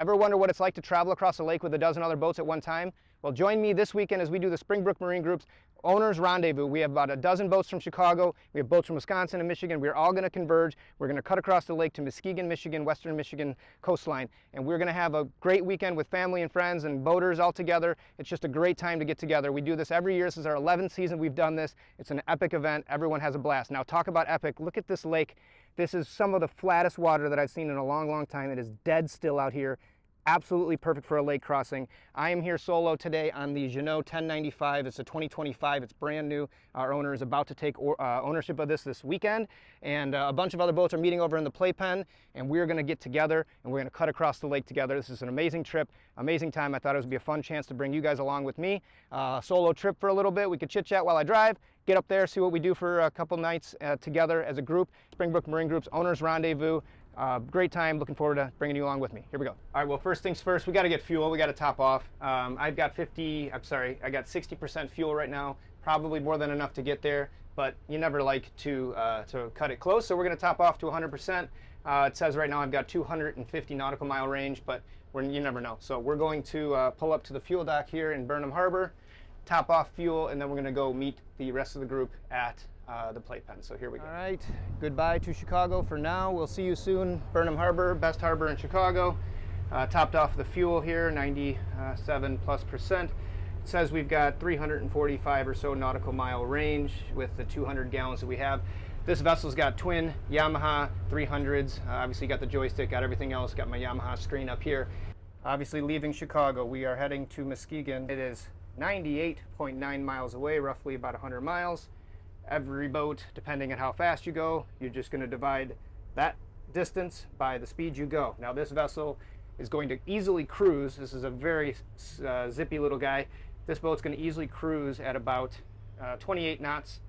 Ever wonder what it's like to travel across a lake with a dozen other boats at one time? Well, join me this weekend as we do the Brook Marine Group's Owners Rendezvous. We have about a dozen boats from Chicago. We have boats from Wisconsin and Michigan. We're all going to converge. We're going to cut across the lake to Muskegon, Michigan, western Michigan coastline. And we're going to have a great weekend with family and friends and boaters all together. It's just a great time to get together. We do this every year. This is our 11th season we've done this. It's an epic event. Everyone has a blast. Now, talk about epic. Look at this lake. This is some of the flattest water that I've seen in a long, long time. It is dead still out here. Absolutely perfect for a lake crossing. I am here solo today on the Jeanneau 1095. It's a 2025. It's brand new. Our owner is about to take ownership of this weekend, and a bunch of other boats are meeting over in the playpen, and we're going to get together and we're going to cut across the lake together. This is an amazing trip, amazing time. I thought it would be a fun chance to bring you guys along with me. Solo trip for a little bit. We could chit chat while I drive, get up there, see what we do for a couple nights together as a group. Brook Marine Group's Owners Rendezvous. Great time. Looking forward to bringing you along with me. Here we go. All right, well, first things first, we got to get fuel. We got to top off. I got 60% fuel right now. Probably more than enough to get there, but you never like to cut it close. So we're going to top off to 100%. It says right now I've got 250 nautical mile range, but you never know. So we're going to pull up to the fuel dock here in Burnham Harbor, top off fuel, and then we're going to go meet the rest of the group at the playpen. So here we go. All right, goodbye to Chicago for now. We'll see you soon. Burnham Harbor, best harbor in Chicago. Topped off the fuel here, 97+%. It says we've got 345 or so nautical mile range with the 200 gallons that we have. This vessel's got twin Yamaha 300s. Obviously got the joystick, got everything else, got my Yamaha screen up here. Obviously leaving Chicago, we are heading to Muskegon. It is 98.9 miles away, roughly about 100 miles. Every boat, depending on how fast you go, you're just going to divide that distance by the speed you go. Now this vessel is going to easily cruise. This is a very zippy little guy. This boat's going to easily cruise at about 28 knots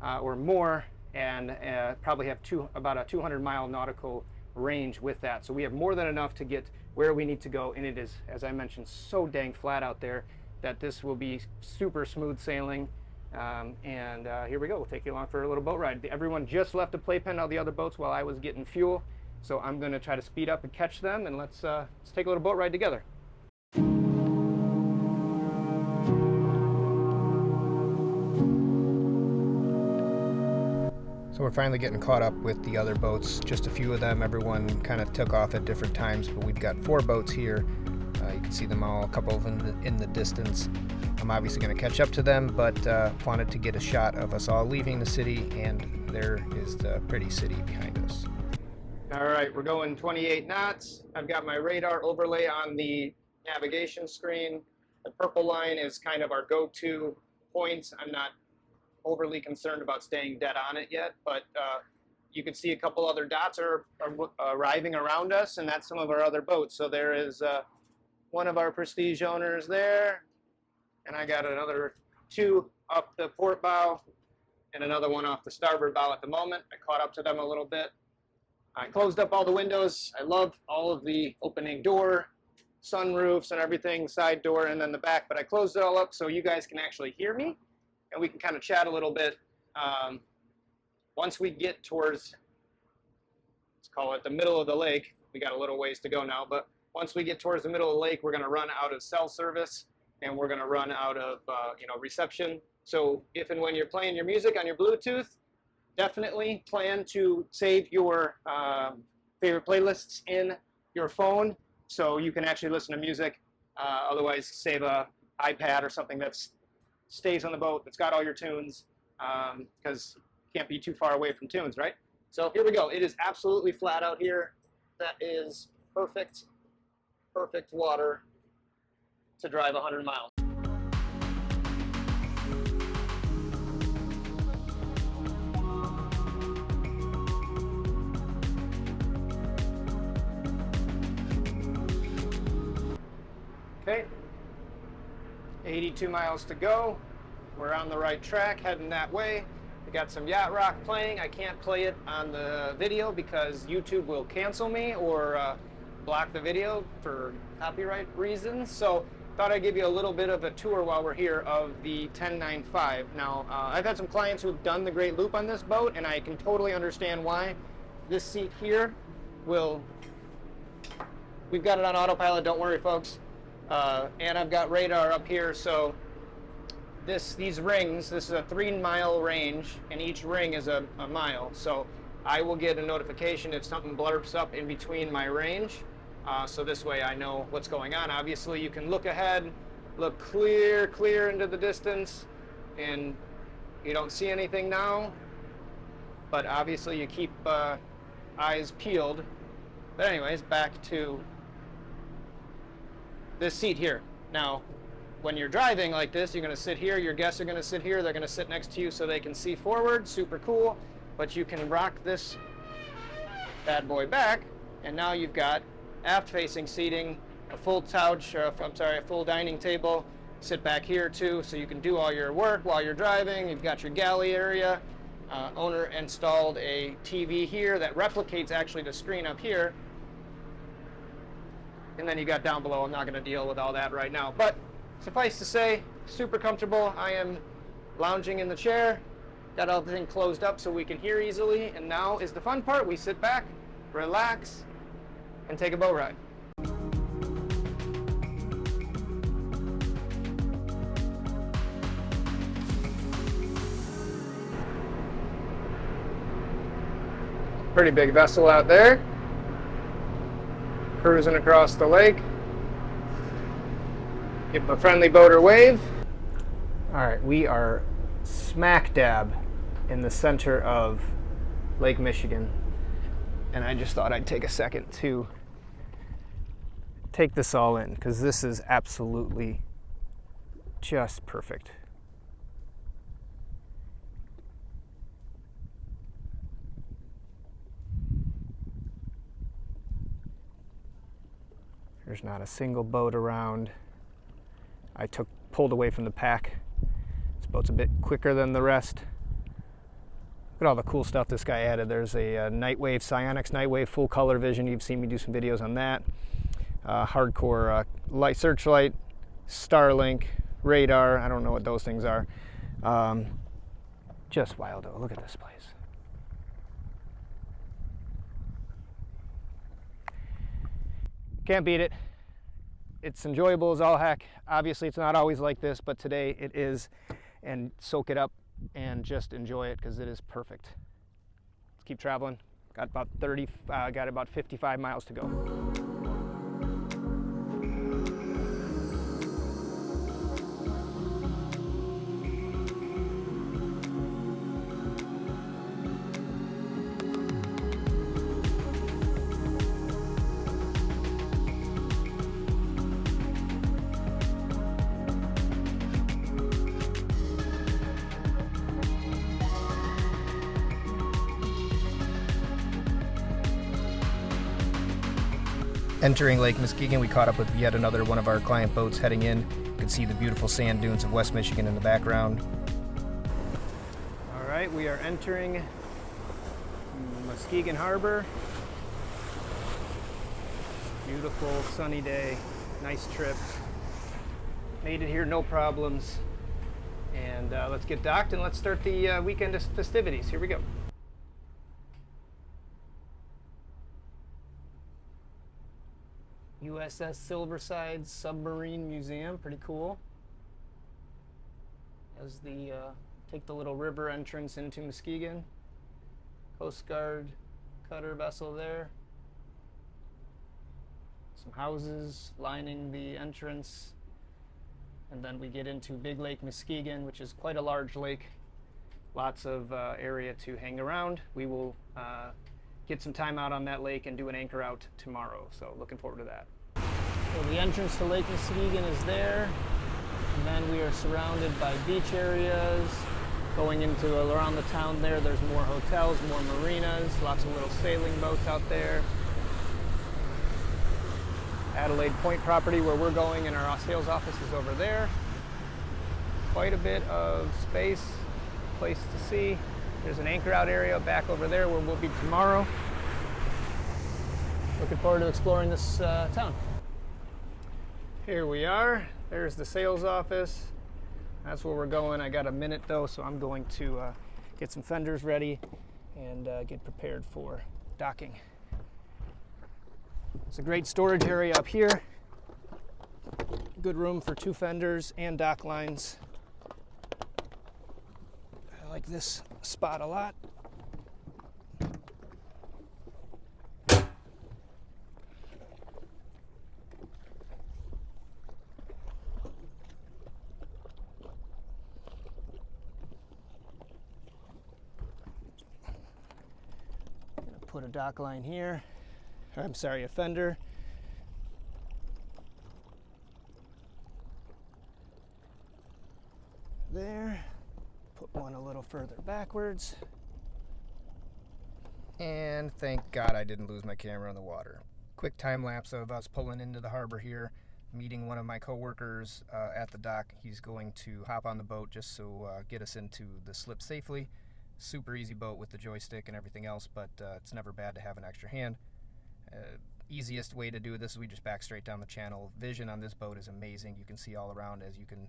or more, and probably have about a 200-mile nautical range with that. So we have more than enough to get where we need to go, and it is, as I mentioned, so dang flat out there that this will be super smooth sailing. Here we go. We'll take you along for a little boat ride. Everyone just left the playpen, all the other boats, while I was getting fuel. So I'm going to try to speed up and catch them, and let's take a little boat ride together. So we're finally getting caught up with the other boats. Just a few of them. Everyone kind of took off at different times, but we've got 4 boats here. You can see them all, a couple of them in the distance. I'm obviously going to catch up to them, but wanted to get a shot of us all leaving the city, and there is the pretty city behind us. All right, we're going 28 knots. I've got my radar overlay on the navigation screen. The purple line is kind of our go-to point. I'm not overly concerned about staying dead on it yet, but you can see a couple other dots are arriving around us, and that's some of our other boats. So there is one of our Prestige owners there, and I got another 2 up the port bow and another one off the starboard bow at the moment. I caught up to them a little bit. I closed up all the windows. I love all of the opening door, sunroofs and everything, side door, and then the back, but I closed it all up so you guys can actually hear me and we can kind of chat a little bit. Once we get towards, let's call it the middle of the lake, we got a little ways to go now, but once we get towards the middle of the lake, we're going to run out of cell service, and we're going to run out of reception. So if and when you're playing your music on your Bluetooth, definitely plan to save your favorite playlists in your phone so you can actually listen to music. Otherwise, save a iPad or something that stays on the boat, that's got all your tunes, because you can't be too far away from tunes, right? So here we go. It is absolutely flat out here. That is perfect water to drive 100 miles. Okay, 82 miles to go. We're on the right track, heading that way. We got some yacht rock playing. I can't play it on the video because YouTube will cancel me or block the video for copyright reasons. So thought I'd give you a little bit of a tour while we're here of the 1095. Now, I've had some clients who've done the Great Loop on this boat, and I can totally understand why. This seat here will we've got it on autopilot, don't worry folks. And I've got radar up here, so these rings, this is a 3-mile range, and each ring is a mile. So I will get a notification if something blurps up in between my range. So this way I know what's going on. Obviously you can look ahead, look clear into the distance, and you don't see anything now, but obviously you keep eyes peeled. But anyways, back to this seat here. Now, when you're driving like this, you're going to sit here, your guests are going to sit here, they're going to sit next to you so they can see forward, super cool. But you can rock this bad boy back, and now you've got aft-facing seating, a full couch, a full dining table. Sit back here too, so you can do all your work while you're driving. You've got your galley area. Owner installed a TV here that replicates actually the screen up here. And then you got down below. I'm not going to deal with all that right now, but suffice to say, super comfortable. I am lounging in the chair, got everything closed up so we can hear easily, and now is the fun part. We sit back, relax, and take a boat ride. Pretty big vessel out there, cruising across the lake. Give them a friendly boater wave. All right, we are smack dab in the center of Lake Michigan, and I just thought I'd take a second to take this all in, because this is absolutely just perfect. There's not a single boat around. I pulled away from the pack. This boat's a bit quicker than the rest. Look at all the cool stuff this guy added. There's a Nightwave, Psionics Nightwave full color vision. You've seen me do some videos on that. Hardcore light searchlight, Starlink, radar. I don't know what those things are. Just wild though. Look at this place. Can't beat it. It's enjoyable as all heck. Obviously it's not always like this, but today it is, and soak it up and just enjoy it because it is perfect. Let's keep traveling. Got about 55 miles to go. Entering Lake Muskegon, we caught up with yet another one of our client boats heading in. You can see the beautiful sand dunes of West Michigan in the background. All right, we are entering Muskegon Harbor. Beautiful sunny day, nice trip. Made it here, no problems. And let's get docked and let's start the weekend festivities. Here we go. USS Silverside Submarine Museum, pretty cool. As the take the little river entrance into Muskegon. Coast Guard cutter vessel there. Some houses lining the entrance. And then we get into Big Lake Muskegon, which is quite a large lake. Lots of area to hang around. We will get some time out on that lake and do an anchor out tomorrow. So looking forward to that. So the entrance to Lake Muskegon is there. And then we are surrounded by beach areas. Going into around the town there's more hotels, more marinas, lots of little sailing boats out there. Adelaide Point property where we're going, and our sales office is over there. Quite a bit of space, place to see. There's an anchor out area back over there where we'll be tomorrow. Looking forward to exploring this town. Here we are. There's the sales office. That's where we're going. I got a minute though, so I'm going to get some fenders ready and get prepared for docking. It's a great storage area up here. Good room for 2 fenders and dock lines. I like this spot a lot. Put a dock line here, or I'm sorry, a fender. There, put one a little further backwards. And thank God I didn't lose my camera in the water. Quick time lapse of us pulling into the harbor here, meeting one of my co-workers at the dock. He's going to hop on the boat just so get us into the slip safely. Super easy boat with the joystick and everything else, but it's never bad to have an extra hand. Easiest way to do this is we just back straight down the channel. Vision on this boat is amazing. You can see all around, as you can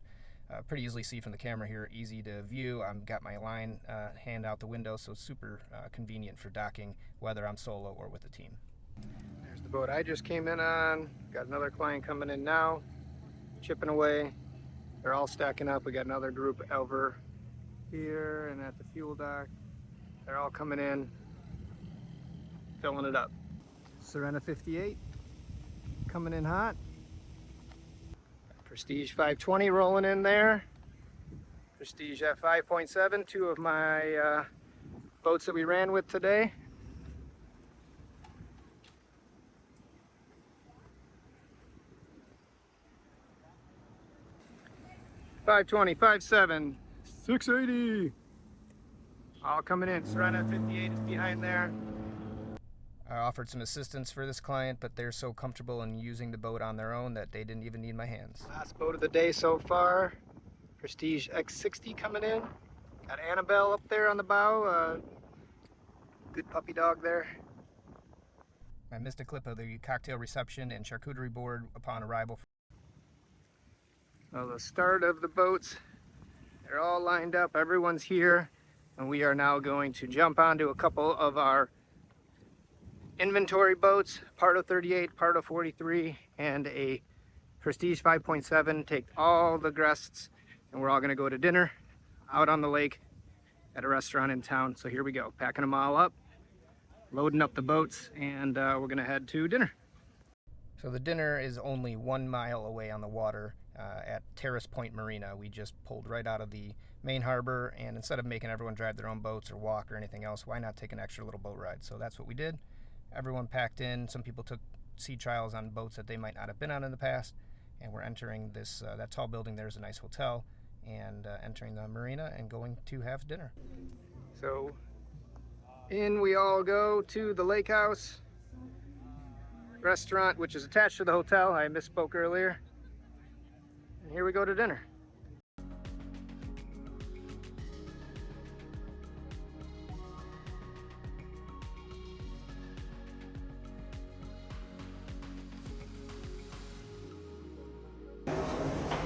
pretty easily see from the camera here. Easy to view. I've got my line hand out the window, so it's super convenient for docking, whether I'm solo or with a team. There's the boat I just came in on. Got another client coming in now, chipping away. They're all stacking up. We got another group over here and at the fuel dock. They're all coming in, filling it up. Serena 58 coming in hot. Prestige 520 rolling in there. Prestige at 5.7, 2 of my boats that we ran with today. $520, 5.7, 680. All coming in. Serena 58 is behind there. I offered some assistance for this client, but they're so comfortable in using the boat on their own that they didn't even need my hands. Last boat of the day so far. Prestige X60 coming in. Got Annabelle up there on the bow. Good puppy dog there. I missed a clip of the cocktail reception and charcuterie board upon arrival. Well, the start of the boats. They're all lined up. Everyone's here. And we are now going to jump onto a couple of our inventory boats, Pardo 38, Pardo 43, and a Prestige 5.7. Take all the guests, and we're all going to go to dinner out on the lake at a restaurant in town. So here we go, packing them all up, loading up the boats, and we're going to head to dinner. So the dinner is only 1 mile away on the water at Adelaide Point Marina. We just pulled right out of the main harbor, and instead of making everyone drive their own boats or walk or anything else, why not take an extra little boat ride? So that's what we did. Everyone packed in. Some people took sea trials on boats that they might not have been on in the past, and we're entering this that tall building. There's a nice hotel, and entering the marina and going to have dinner. So in we all go to the lake house restaurant, which is attached to the hotel. I misspoke earlier. And here we go to dinner.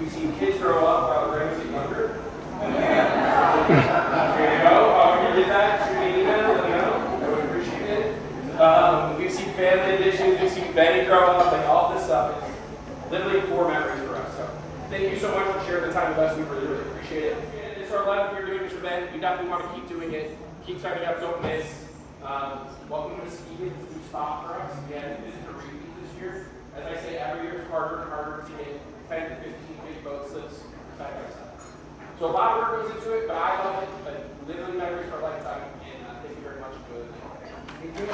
We've seen kids grow up while Greg was younger. There you go. However you did that, shoot me an email, let me know. I would appreciate it. We've seen family editions, we've seen Benny grow up, like all this stuff. It's literally core memories for us. So thank you so much for sharing the time with us. We really, really appreciate it. It's our 11th year doing this event. We definitely want to keep doing it. Keep signing up, don't miss. Welcome to Muskegon. It's a new spot for us. Again, this is a repeat this year. As I say, every year it's harder and harder to get 10 to 15 big boat slips side by side. So a lot of work goes into it, but I love it. But literally memories for a lifetime. And thank you very much for doing it.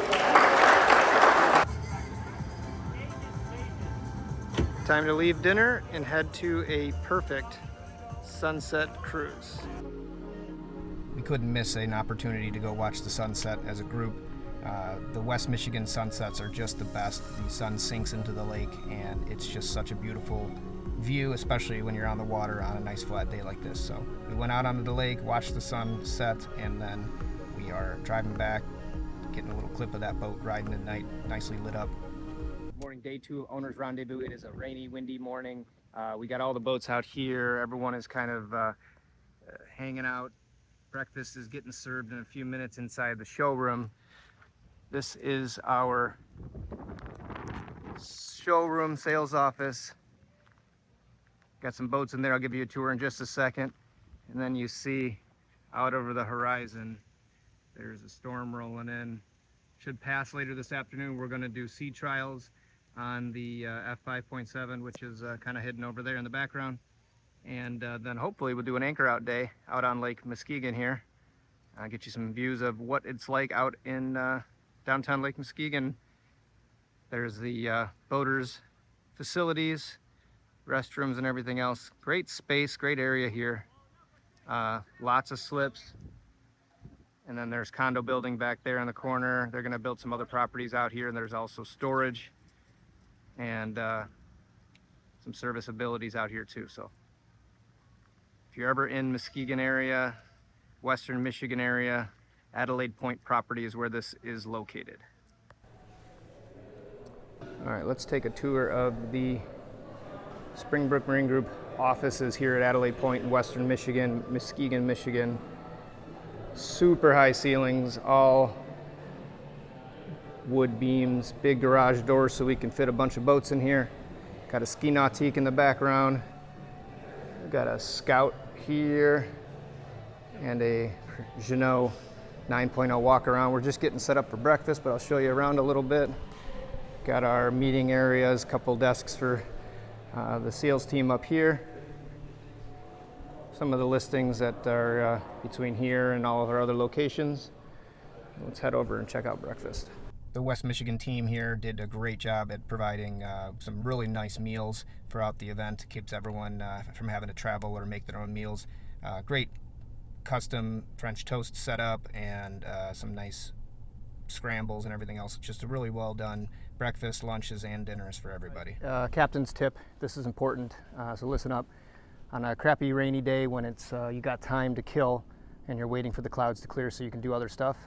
Time to leave dinner and head to a perfect sunset cruise. We couldn't miss an opportunity to go watch the sunset as a group. The West Michigan sunsets are just the best. The sun sinks into the lake, and it's just such a beautiful view, especially when you're on the water on a nice flat day like this. So we went out onto the lake, watched the sun set, and then we are driving back, getting a little clip of that boat riding at night, nicely lit up. Morning, day 2 of Owner's Rendezvous. It is a rainy, windy morning. We got all the boats out here. Everyone is kind of hanging out. Breakfast is getting served in a few minutes inside the showroom. This is our showroom, sales office. Got some boats in there. I'll give you a tour in just a second. And then you see out over the horizon, there's a storm rolling in. Should pass later this afternoon. We're going to do sea trials on the F5.7, which is kind of hidden over there in the background. And then hopefully we'll do an anchor out day out on Lake Muskegon here. I'll get you some views of what it's like out in downtown Lake Muskegon. There's the boaters facilities, restrooms and everything else. Great space, great area here. Lots of slips. And then there's condo building back there in the corner. They're gonna build some other properties out here, and there's also storage and some service abilities out here too. So if you're ever in Muskegon area, Western Michigan area, Adelaide Point property is where this is located. All right, let's take a tour of the Springbrook Marine Group offices here at Adelaide Point in Western Michigan, Muskegon, Michigan. Super high ceilings, all wood beams, big garage doors so we can fit a bunch of boats in here. Got a ski nautique in the background. Got a Scout here and a Jeanneau 9.0 walk around. We're just getting set up for breakfast, but I'll show you around a little bit. Got our meeting areas, couple desks for the sales team up here. Some of the listings that are between here and all of our other locations. Let's head over and check out breakfast. The West Michigan team here did a great job at providing some really nice meals throughout the event. Keeps everyone from having to travel or make their own meals. Great custom French toast setup and some nice scrambles and everything else. Just a really well done breakfast, lunches, and dinners for everybody. Captain's tip, this is important, so listen up. On a crappy rainy day when it's you got time to kill and you're waiting for the clouds to clear so you can do other stuff,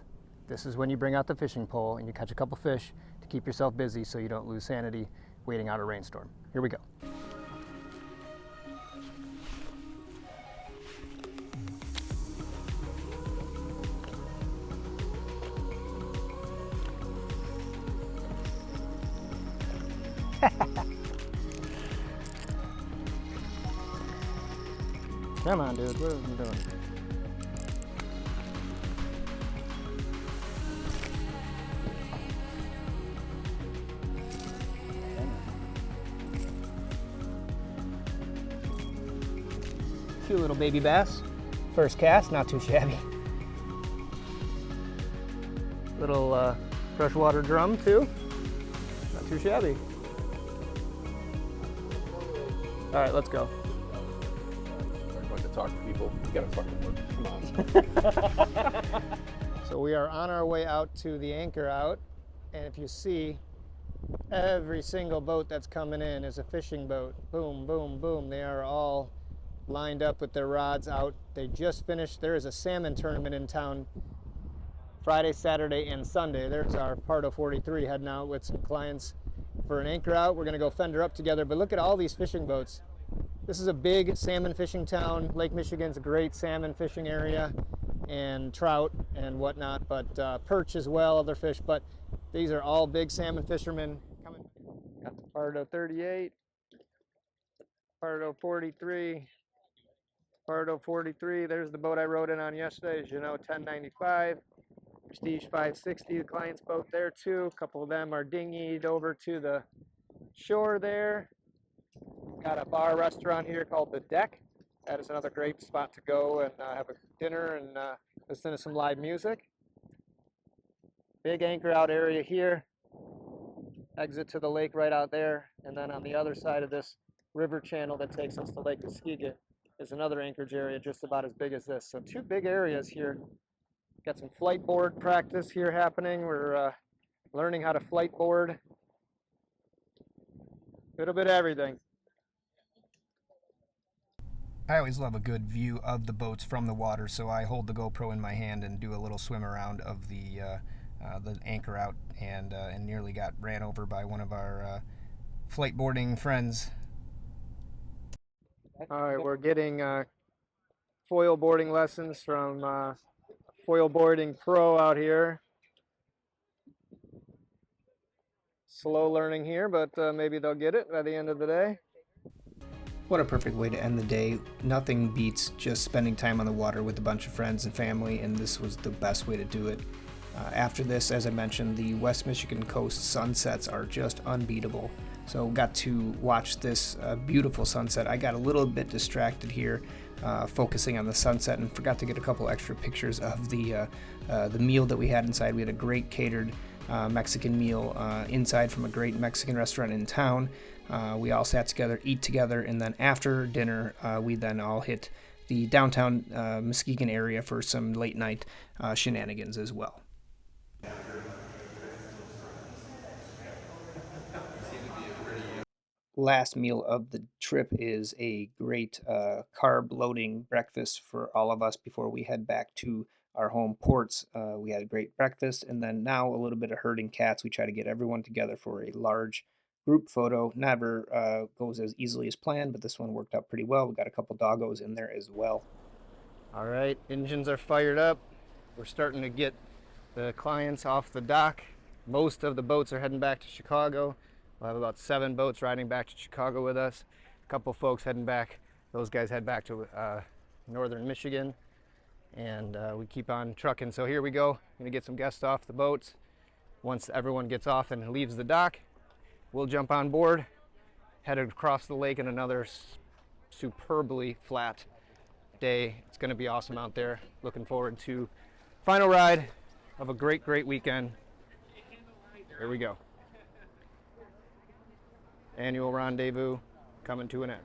this is when you bring out the fishing pole and you catch a couple fish to keep yourself busy so you don't lose sanity waiting out a rainstorm. Here we go. Come on, dude, what are you doing? Cute little baby bass. First cast, not too shabby. Little freshwater drum too, not too shabby. All right, let's go. Talk to people. You gotta fucking work. Come on. So we are on our way out to the anchor out, and if you see, every single boat that's coming in is a fishing boat. Boom, boom, boom. They are all lined up with their rods out. They just finished. There is a salmon tournament in town Friday, Saturday, and Sunday. There's our Pardo 43 heading out with some clients for an anchor out. We're gonna go fender up together, but look at all these fishing boats. This is a big salmon fishing town. Lake Michigan's a great salmon fishing area and trout and whatnot, but perch as well, other fish, but these are all big salmon fishermen coming. Got the Pardo 38, Pardo 43, Pardo 43. There's the boat I rode in on yesterday, Jeanneau 1095, Prestige 560, the client's boat there too. A couple of them are dinghied over to the shore there. Got a bar restaurant here called The Deck. That is another great spot to go and have a dinner and listen to some live music. Big anchor out area here. Exit to the lake right out there. And then on the other side of this river channel that takes us to Lake Muskegon is another anchorage area just about as big as this. So two big areas here. Got some flight board practice here happening. We're learning how to flight board. Little bit of everything. I always love a good view of the boats from the water, so I hold the GoPro in my hand and do a little swim around of the anchor out, and nearly got ran over by one of our flight boarding friends. All right, we're getting foil boarding lessons from Foil Boarding Pro out here. Slow learning here, but maybe they'll get it by the end of the day. What a perfect way to end the day. Nothing beats just spending time on the water with a bunch of friends and family, and this was the best way to do it. After this, as I mentioned, the West Michigan coast sunsets are just unbeatable. So got to watch this beautiful sunset. I got a little bit distracted here, focusing on the sunset, and forgot to get a couple extra pictures of the meal that we had inside. We had a great catered Mexican meal inside from a great Mexican restaurant in town. We all sat together, eat together, and then after dinner, we then all hit the downtown Muskegon area for some late night shenanigans as well. Last meal of the trip is a great carb loading breakfast for all of us before we head back to our home ports. We had a great breakfast, and then now a little bit of herding cats. We try to get everyone together for a large group photo. Never goes as easily as planned, but this one worked out pretty well. We got a couple doggos in there as well. All right, engines are fired up. We're starting to get the clients off the dock. Most of the boats are heading back to Chicago. We'll have about 7 boats riding back to Chicago with us. A couple folks heading back. Those guys head back to northern Michigan. And we keep on trucking. So here we go. Gonna get some guests off the boats. Once everyone gets off and leaves the dock, we'll jump on board, headed across the lake in another superbly flat day. It's gonna be awesome out there. Looking forward to final ride of a great weekend. Here we go. Annual Rendezvous coming to an end.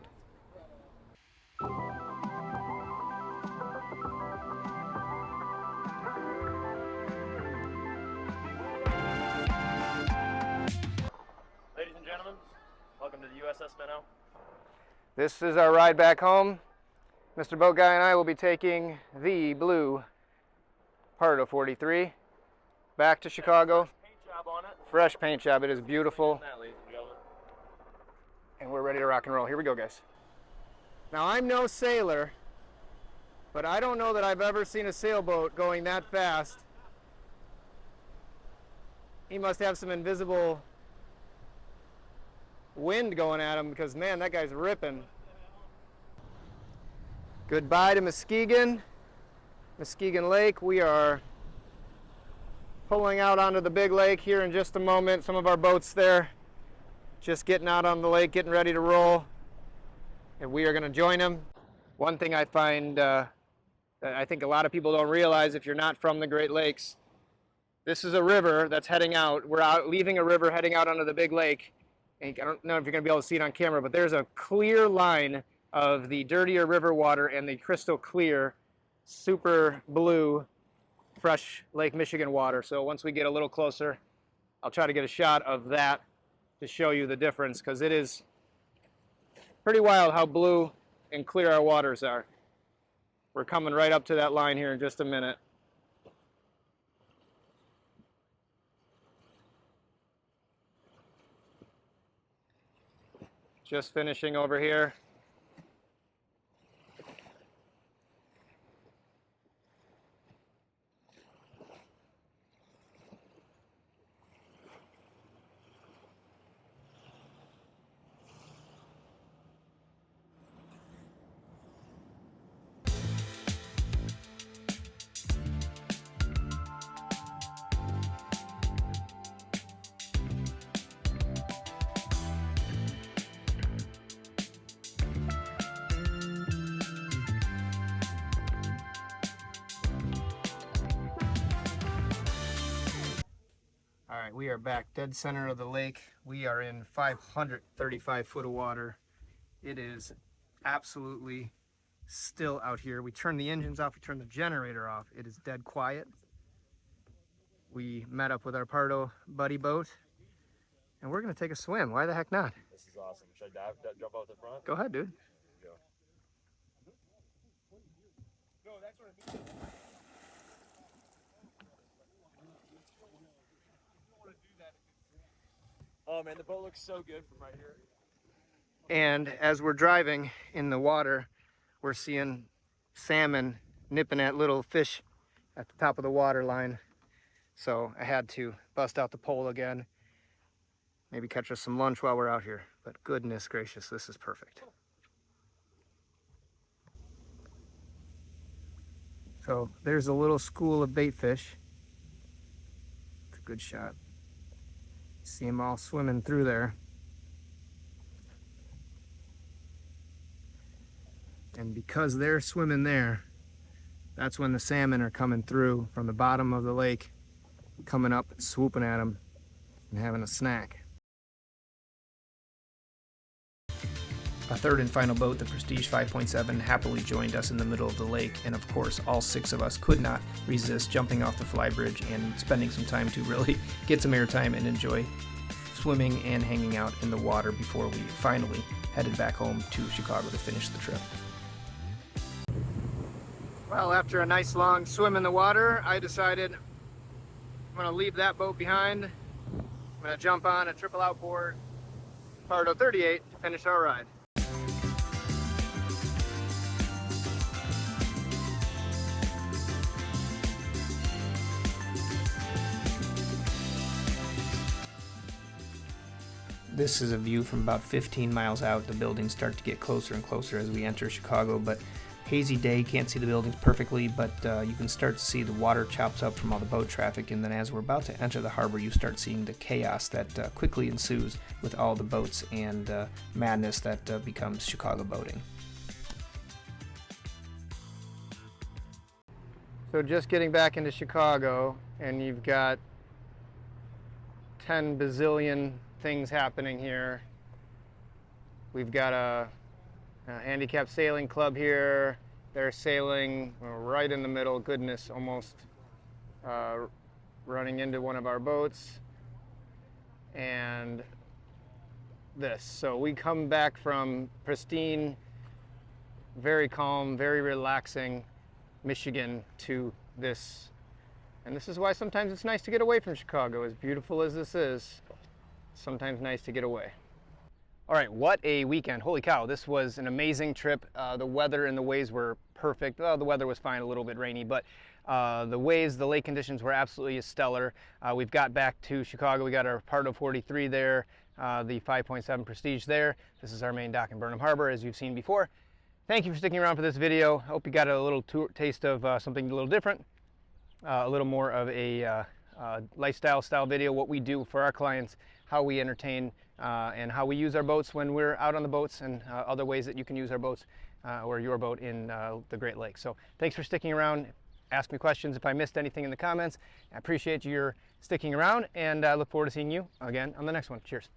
Ladies and gentlemen, welcome to the USS Minnow. This is our ride back home. Mr. Boat Guy and I will be taking the blue Pardo 43 back to Chicago. Paint job on it. Fresh paint job. It is beautiful. That, ladies and gentlemen. And we're ready to rock and roll. Here we go, guys. Now, I'm no sailor, but I don't know that I've ever seen a sailboat going that fast. He must have some invisible wind going at him because, man, that guy's ripping. Goodbye to Muskegon, Muskegon Lake. We are pulling out onto the big lake here in just a moment. Some of our boats there just getting out on the lake, getting ready to roll, and we are going to join them. One thing I find that I think a lot of people don't realize if you're not from the Great Lakes, this is a river that's heading out. We're out leaving a river heading out onto the big lake. And I don't know if you're going to be able to see it on camera, but there's a clear line of the dirtier river water and the crystal clear, super blue, fresh Lake Michigan water. So once we get a little closer, I'll try to get a shot of that to show you the difference, because it is pretty wild how blue and clear our waters are. We're coming right up to that line here in just a minute. Just finishing over here. All right, we are back dead center of the lake. We are in 535 foot of water. It is absolutely still out here. We turned the engines off, we turned the generator off. It is dead quiet. We met up with our Pardo buddy boat, and we're gonna take a swim. Why the heck not? This is awesome. Should I jump out the front? Go ahead, dude. Go. Oh man, the boat looks so good from right here. And as we're driving in the water, we're seeing salmon nipping at little fish at the top of the water line. So I had to bust out the pole again. Maybe catch us some lunch while we're out here. But goodness gracious, this is perfect. So there's a little school of bait fish. It's a good shot. See them all swimming through there. And because they're swimming there, that's when the salmon are coming through from the bottom of the lake, coming up, swooping at them, and having a snack. A third and final boat, the Prestige 5.7, happily joined us in the middle of the lake, and of course all 6 of us could not resist jumping off the flybridge and spending some time to really get some airtime and enjoy swimming and hanging out in the water before we finally headed back home to Chicago to finish the trip. Well, after a nice long swim in the water, I decided I'm going to leave that boat behind. I'm going to jump on a triple outboard Pardo 38 to finish our ride. This is a view from about 15 miles out. The buildings start to get closer and closer as we enter Chicago, but hazy day, can't see the buildings perfectly, but you can start to see the water chops up from all the boat traffic, and then as we're about to enter the harbor, you start seeing the chaos that quickly ensues with all the boats and madness that becomes Chicago boating. So just getting back into Chicago, and you've got 10 bazillion things happening here. We've got a handicap sailing club here. They're sailing right in the middle, goodness, almost running into one of our boats. And this. So we come back from pristine, very calm, very relaxing Michigan to this. And this is why sometimes it's nice to get away from Chicago. As beautiful as this is, it's sometimes nice to get away. All right, what a weekend. Holy cow, this was an amazing trip. The weather and the waves were perfect. Well, the weather was fine, a little bit rainy, but the waves, the lake conditions were absolutely stellar. We've got back to Chicago. We got our Pardo 43 there, the 5.7 Prestige there. This is our main dock in Burnham Harbor, as you've seen before. Thank you for sticking around for this video. I hope you got a little taste of something a little different, a little more of a lifestyle style video, what we do for our clients, how we entertain, and how we use our boats when we're out on the boats, and other ways that you can use our boats or your boat in the Great Lakes. So thanks for sticking around. Ask me questions if I missed anything in the comments. I appreciate your sticking around, and I look forward to seeing you again on the next one. Cheers.